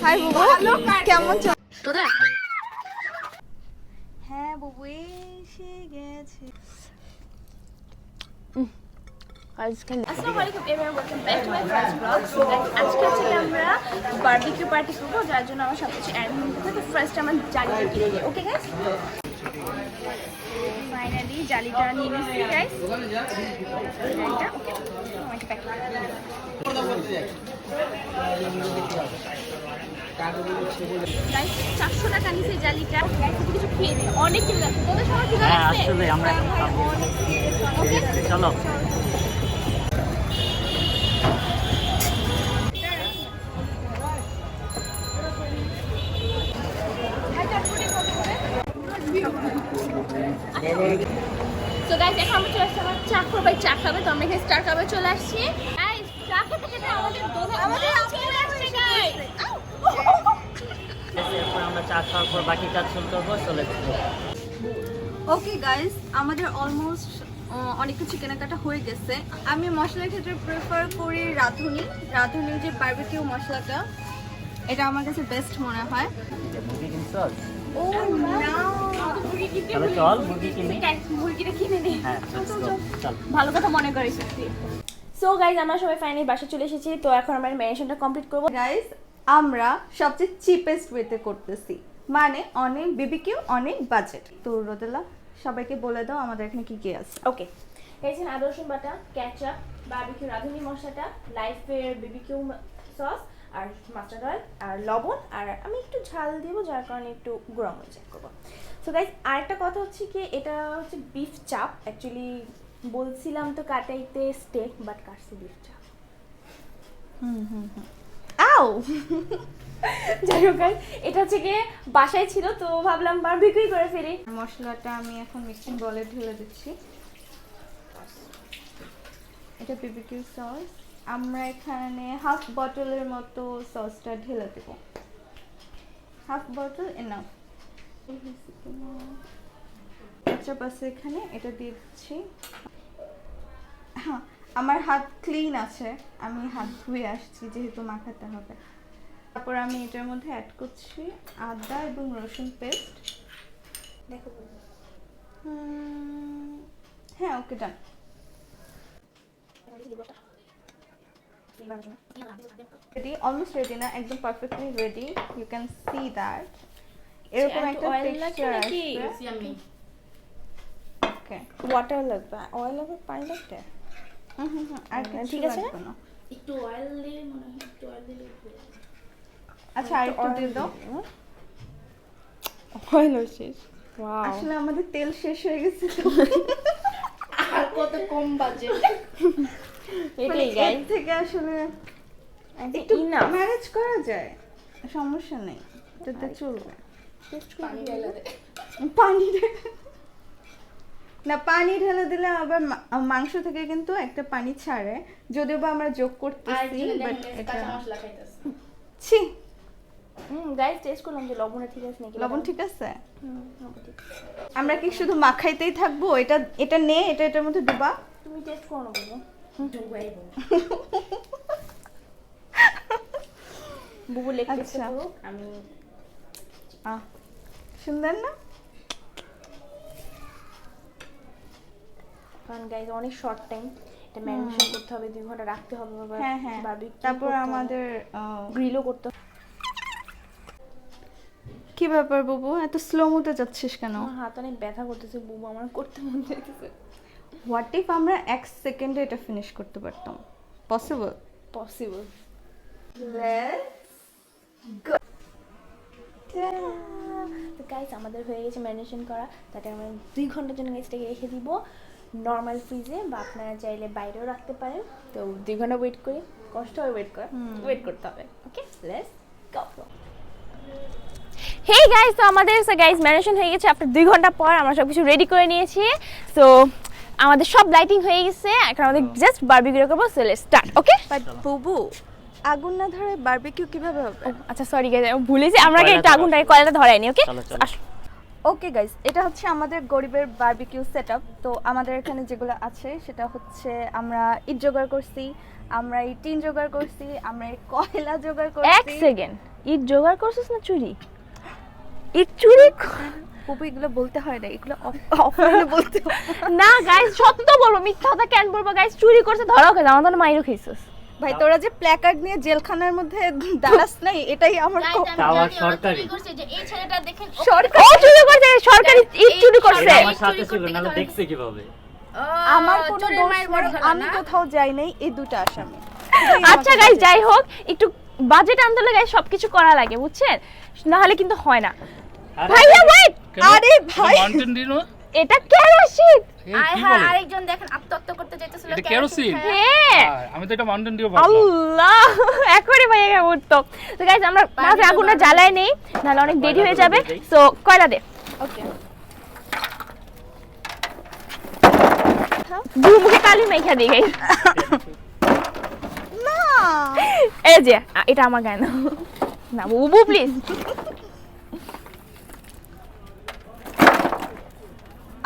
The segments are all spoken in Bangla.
হাই বুবু, কেমন চল? হ্যাঁ বুবু এসে গেছে। আসসালামু আলাইকুম everyone, welcome back to my first blog. So guys, আজকে হচ্ছে আমরা বারবিকিউ পার্টি করব, যার জন্য আমার সবকিছু অ্যারেঞ্জমেন্ট করতে হবে। ফার্স্ট আমার জালিটা কিনে নিই, ওকে গাইস? ফাইনালি জালিটা নিয়ে নিচ্ছি গাইস। জালিটা ওকে, আমাকে প্যাক করে দিন। গাইস 400 টাকা নিচে জালিটা। গাইস কিছু খেয়ে নিই, অনেক কিছু আছে। তোদের সবার কি লাগছে? আসলে আমরা ওকে চলো। সো গাইস, এখন আমরা চলে আসছি আমার চা খাবে, তো আমরা এখানে স্টার কাপে চলে আসছি। গাইস চা খেতে খেতে আমাদের চলে আসছে গাইস। এরপর আমরা চা খাওয়ার পর বাকি কাজ শুরু করবো, চলে যাবো। ওকে গাইস, আমাদের অলমোস্ট অনেক কিছু কেনাকাটা হয়ে গেছে। আমি মশলার ক্ষেত্রে প্রেফার করি রাঁধুনির যে বারবিকিউ মশলাটা, এটা আমার কাছে বেস্ট মনে হয়। মুরগি কিনছো? ও না, তাহলে চল মুরগি কিনি। মুরগিটা কিনে নে। হ্যাঁ চল। ভালো কথা মনে করিস। সো গাইস, আমরা সবাই ফাইনালি বাসা চলে এসেছি। তো এখন আমরা ম্যারিনেশনটা কমপ্লিট করব। গাইস, আমরা সবচেয়ে চিপেস্ট ওয়েতে করতেছি, মানে অনেক বিবিকিউ, অনেক বাজেট। তো রোদেলা, সবাইকে বলে দাও আমাদের এখানে কি কি আছে। ওকে গাইস, আদা রসুন বাটা, কেচাপ, বারবিকিউ রাঁধুনি মশলাটা, লাইফের বিবিকিউ সস, আর মাস্টার্ড অয়েল, আর লবণ, আর আমি একটু ঝাল দেবো, যার কারণে একটু গরম মরিচ অ্যাড করবো। সো গাইস, আরেকটা কথা হচ্ছে কি, এটা হচ্ছে বিফ চাপ। অ্যাকচুয়ালি বলছিলাম তো কাটাইতে স্টেক, বাট কাটছি বিফ চাপ। আও যাই হোক গাইস, এটা হচ্ছে গিয়ে বাসায় ছিল, তো ভাবলাম বারবিকিউ করে ফেলি। মশলাটা আমি এখন মিক্সিং বলে ঢেলে দিচ্ছি। এটা বিবিকিউ সস। আমরা এখানে হাফ বটলের মতো সসটা ঢেলে দেব। Half bottle enough. কেচাপ আছে এখানে, এটা দিয়ে দিচ্ছি। হ্যাঁ, আমার হাত ক্লিন আছে, আমি হাত ধুয়ে আসছি যেহেতু মাখাতে হবে। তারপর আমি এটার মধ্যে অ্যাড করছি আদা এবং রসুন পেস্ট। দেখো হ্যাঁ, okay done. Ready, almost ready না, একদম perfectly ready. You can see that. এরকম একটা টেক্সচার আসবে। ওকে, ওয়াটার লাগবে, অয়েল লাগবে, পানি লাগবে। আর কিছু ঠিক আছে লাগবে না। একটু অয়েল দিলে মনে হয়, একটু অয়েল দিলে আচ্ছা, আর একটু দিয়ে দাও। অয়েল শেষ। ওয়াও, আসলে আমাদের তেল শেষ হয়ে গেছে তো। আর কত কম বাজেট। এটাই এর গাইস, থেকে আসলে একটু ম্যানেজ করা যায়, সমস্যা নেই, এটাতে চলবে। পানি ঢেলে দে। পানি না, পানি ঢেলে দিলে আবার মাংস থেকে কিন্তু একটা পানি ছাড়ে, যদিও বা আমরা যোগ করতেছি, বাট এটা কাঁচা মশলা খাইতেছে। ছি। গাইস টেস্ট করলাম যে লবণটা ঠিক আছে নাকি। লবণ ঠিক আছে? লবণ ঠিক আছে। আমরা কি শুধু মাখাইতেই থাকবো? এটা নে, এটার মধ্যে দিবা। তুমি টেস্ট করো না বুবু। বুবু লেগ টেস্ট আচ্ছা। করো, আমি সুন্দর না? কারণ গাইস অনেক শর্ট টাইম, এটা ম্যারিনেশন করতে হবে, 2 ঘন্টা রাখতে হবে। আবার হ্যাঁ হ্যাঁ, বারবিকিউ তারপর আমাদের গ্রিলও করতে হবে। কি ব্যাপার বুবু, এত স্লো মোতে যাচ্ছিস কেন? আমার হাত অনেক ব্যথা করতেছে বুবু, আমার করতে মন চাইতেছে। হোয়াট ইফ আমরা 1 সেকেন্ডে এটা ফিনিশ করতে পারতাম? পসিবল? পসিবল। তো গাইস, আমাদের হয়ে গেছে ম্যারিনেশন করা। তাকে আমরা 2 ঘন্টার জন্য গাইসটাকে রেখে দিব নর্মাল ফ্রিজে, বা আপনারা চাইলে বাইরেও রাখতে পারেন। তো 2 ঘন্টা ওয়েট করি, কষ্ট হয় ওয়েট করতে হবে। ওকে, লেটস গো। হে গাইস, তো আমাদের ম্যারিনেশন হয়ে গেছে। আপনার 2 ঘন্টা পর আমরা সব কিছু রেডি করে নিয়েছি। সো আমাদের সব লাইটিং হয়ে গেছে, এখন আমাদের জাস্ট বারবিকিউ করব। So let's start. Okay, but বুবু, আগুন না ধরে বারবিকিউ কিভাবে হবে? আচ্ছা সরি গাইস, আমি ভুলেছি, আমরা একটু আগুনটাকে কয়লাটা ধরাইনি। ওকে ওকে গাইস, এটা হচ্ছে আমাদের গরিবের বারবিকিউ সেটআপ। তো আমাদের এখানে যেগুলো আছে সেটা হচ্ছে, আমরা ইট জোগাড় করছি, আমরা এই টিন জোগাড় করছি, আমরা এই কয়লা জোগাড় করছি। 1 সেকেন্ড, ইট জোগাড় করছিস না চুরি? ইট চুরি পুপু এগুলো বলতে হয় না, এগুলো অফলাইনে বলতে হয়। না গাইস, সত্য বলবো, মিথ্যা কথা কেন বলবো? গাইস চুরি করছে, ধরা খেয়েছে, আমার তো মাইরও খেয়েছিস। ভাই তোরা যে প্ল্যাকার্ড নিয়ে জেলখানার মধ্যে দাঁড়াস নাই, এটাই আমার তাওয়া সরকারি এই ছেলেটা দেখেন সরকার ও চুরি করছে, সরকারি ইট চুরি করছে। আমার সাথে ছিল না, দেখছে কিভাবে? আমার কোনো দোষ নেই, আমি কোথাও যাই নাই, এই দুটো আসামি। আচ্ছা গাইস, যাই হোক, একটু বাজেট আনতে লাগে, সবকিছু করা লাগে, বুঝছেন? না হলে কিন্তু হয় না। ভাইয়া ওয়েট, আরে ভাই এটা কেরোসিন। আরেকজন দেখেন আত্মহত্যা করতে চাইতেছিল। এটা কেরোসিন? হ্যাঁ, আমি তো এটা মাউন্টেন ডিউ ভাবলাম। আল্লাহ, এখনই ভাইয়া উঠতো। তো গাইস আমরা মাঝে আগুনটা জ্বালাই নেই, নাহলে অনেক দেরি হয়ে যাবে। সো কয়লা দে। ওকে, দুই মুখে কালি মেখা দিই গাইস। না এই যে এটা আমার গায়ে না, না বুবু প্লিজ।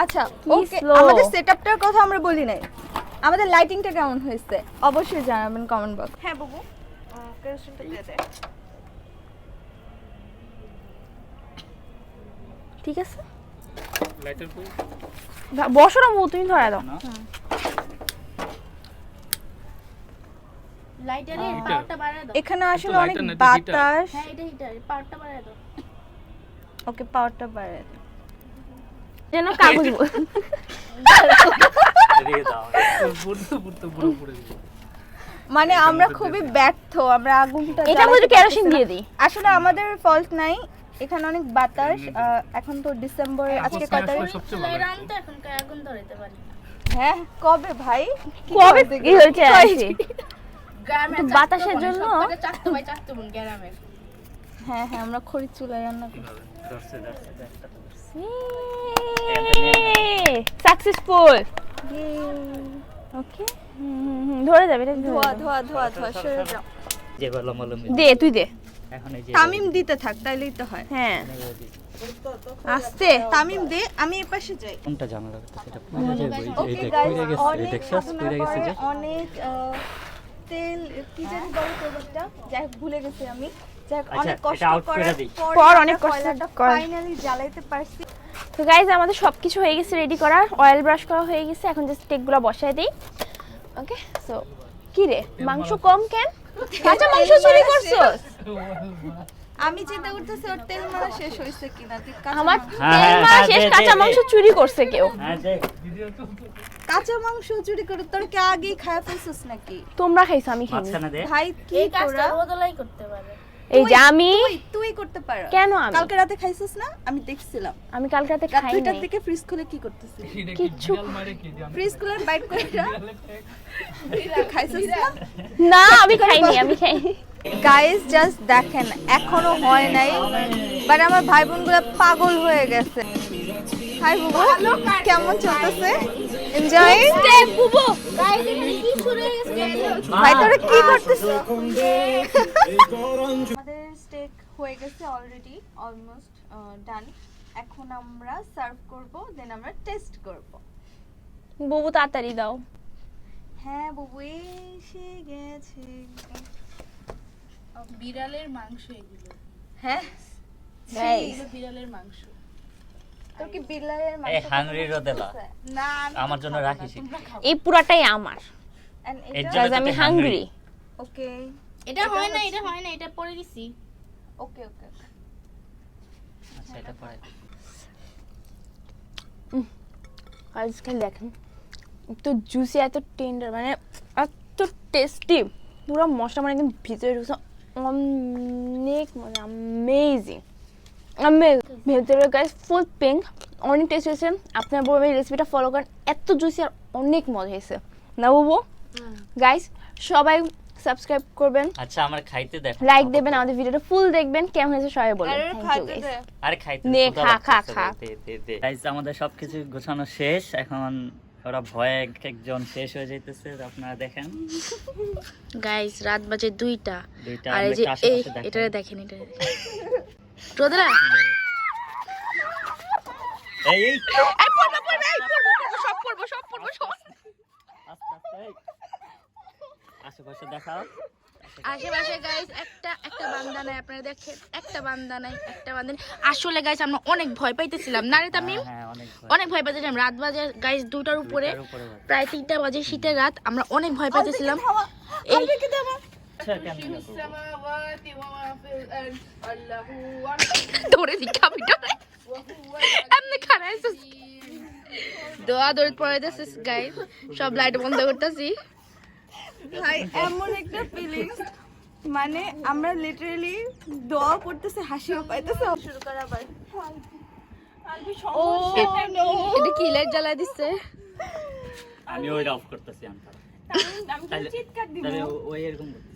আচ্ছা কি ওকে, slow। আমাদের সেটআপটার কথা আমরা বলি নাই। আমাদের লাইটিংটা কেমন হয়েছে অবশ্যই জানাবেন কমেন্ট বক্স। হ্যাঁ বাবু, কেরোসিনটা দিয়ে দে। ঠিক আছে, লাইটার কই? বসো না, তুমি ধরে দাও। লাইটারের পাওয়ারটা বাড়ায় দাও। এখানে আসলে তো অনেক lighter না, এটা heater। বাতাস। হ্যাঁ এটা হিটার, পাওয়ারটা বাড়ায় দাও। ওকে, পাওয়ারটা বাড়ায় দাও। যেন কাগজ দিয়ে দাও। পুরো পুরো দিবি। মানে আমরা খুবই ব্যর্থ, আমরা আগুনটা এটা জ্বালাতে বলে কেরোসিন পারতেছি না। দিয়ে দিই। আসলে আমাদের ফল্ট নাই, এখানে অনেক বাতাস। এখন তো ডিসেম্বর, আজকে কত তারিখ? সবচেয়ে চুলায় ভালো। রান্না এখন আগুন ধরাইতে পারি না। হ্যাঁ, কবে ভাই? কবে কি হয়েছে আসি? গ্রামের তো বাতাসের জন্য চারটে ভাই চারটে বোন গ্রামের। হ্যাঁ হ্যাঁ, আমরা খড়ির চুলায় রান্না করি। ধরছে একটা। সাকসেসফুল। ওকে, ধরে যাবে, এটা ধোয়া ধোয়া ধোয়া ধোয়া, সরে যাও। যে বললাম বললাম দে, তুই দে। এখন এই যে তামিম দিতে থাক, তাইলেই তো হয়। হ্যাঁ আস্তে। তামিম দে, আমি এই পাশে যাই। কোনটা জানালা সেটা পুরো যাবে। এই ওকে দেখ গাইস, কইরা গেছে, এই অনেক দেখছস ভাবনার কইরা গেছে পরে যে অনেক তেল কি জানি বলে প্রোডাক্টটা, যাই হোক ভুলে গেছি আমি। যাই হোক, আচ্ছা, অনেক কষ্ট এটা out করে করার দিই। পর অনেক কষ্ট কয়লাটা কর। ফাইনালি জ্বালাইতে পারছি। তো গাইজ আমাদের সবকিছু হয়ে গেছে রেডি করা, অয়েল ব্রাশ করা হয়ে গেছে, এখন জাস্ট স্টেকগুলো বসায় দেই। ওকে, সো কি রে, মাংস কম কেন? কাঁচা মাংস চুরি করছস? আমি চিন্তা করতেছি ওর তেল মারা শেষ হইছে কিনা। তুই কাঁচা আমার মাংস- হ্যাঁ, তেল হ্যাঁ, মারা হ্যাঁ, শেষ, দে, কাঁচা দে, মাংস দে। চুরি করছে কেউ। হ্যাঁ দেখ কাঁচা মাংস চুরি করে তোর কি আগেই খায়া ফেলছিস নাকি? তোমরা খাইছো, আমি খাইনি। মাঝখানে দে। ভাই কি এই কাজটা তোরা? রোদলাই করতে পারে। এই যে আমি, তুই করতে পারো। কেন আমি? কালকে রাতে খাইছিস না? আমি দেখছিলাম। আমি কালকে রাতে রাত খাই 2টার নাই। দিকে ফ্রিজ খুলে কি করতেছিস? কিচ্ছু ফ্রিজ খুলে বাইট করে খাইছিস না? না, আমি খাইনি, আমি খাইনি। গাইস জাস্ট দেখেন, এখনো হয় নাই, বাট আমার ভাই বোনগুলো পাগল হয়ে গেছে। হাই বুবু, কেমন চলতেছে? এনজয়? বুবু গাইস এখানে কি শুরু হয়ে গেছে? ভাই তোরা কি করতেছিস? আমাদের স্টেক হয়ে গেছে অলরেডি, অলমোস্ট ডান। এখন আমরা সার্ভ করব, দেন আমরা টেস্ট করব। বুবু তাড়াতাড়ি দাও। হ্যাঁ বুবু এসে গেছে। বিড়ালের মাংস এগুলো। হ্যাঁ এগুলো বিড়ালের মাংস। তোর কি বিড়ালের এই মাংস? হাংরি রোদেলা না, আমার জন্য রাখিস। এই পুরাটাই আমার, and এর এটা জন্য কাজ আমি তুই হাংরি। ওকে এটা হয় না, এটা হয় না, এটা পরে দিছি। ওকে ওকে। আচ্ছা এটা পরে আজকে দেখেন এত জুসি, এত টেন্ডার, মানে এত টেস্টি, পুরো মশলা মানে একদম ভিতরে ঢুকছে, অনেক মানে অ্যামেজিং অ্যামেজিং। ভেতরে গাইস ফুল পিঙ্ক, অনেক টেস্ট হয়েছে। আপনারা বলবেন এই রেসিপিটা ফলো করেন, এত জুসি আর অনেক মজা হয়েছে না বুবু? গাইস সবাই সাবস্ক্রাইব করবেন, আচ্ছা আমার খাইতে দেখ, লাইক দেবেন, আমাদের ভিডিওটা ফুল দেখবেন, কেমন হয়েছে সবাই বলবেন। Thank you guys. আরে খাইতে নে, ক্ষুধা খা, খা, লাগতেছে, খা। দে। গাইস আমাদের সবকিছু গোছানো শেষ, এখন ওরা ভয়ে একজন শেষ হয়ে যাইতেছে, আপনারা দেখেন। গাইস রাত বাজে 2টা, দুইটা আর এই আমরা যে একটু আশেপাশে দেখেন। এটারে দেখেন, এটারে রোদলা এই এই সব পড়বো সব। আস্তে আস্তে এই। আশেপাশে দেখাও, আশেপাশে গাইস একটা বান্দা নাই, আপনারা দেখেন একটা বান্দা নাই। আসলে গাইস আমরা অনেক ভয় পাইতেছিলাম না রে তামিম? হ্যাঁ অনেক ভয় পাইতেছিলাম। রাত বাজে গাইস 2টার উপরে, দুইটার উপরে বাজে। প্রায় 3টা বাজে, শীতের রাত। আমরা অনেক ভয় পাইতেছিলাম। এই আচ্ছা, কেমনে করবো? ধরে দিকা ভিতরে এমনি খারাইছে। দোয়া দৌড় পড়াইতেছে গাইস, সব লাইট বন্ধ করতেছি। ভাই এমন একটা ফিলিংস, মানে আমরা লিটারালি দোয়া করতেছে, হাসিও পাইতেছে। শুরু করা আবার। ও নো, এটা কি লাইট জ্বালাই দিচ্ছে? আমি ওইটা অফ করতেছি। আমি চিৎকার দিব। ওই এরকম করতেছি।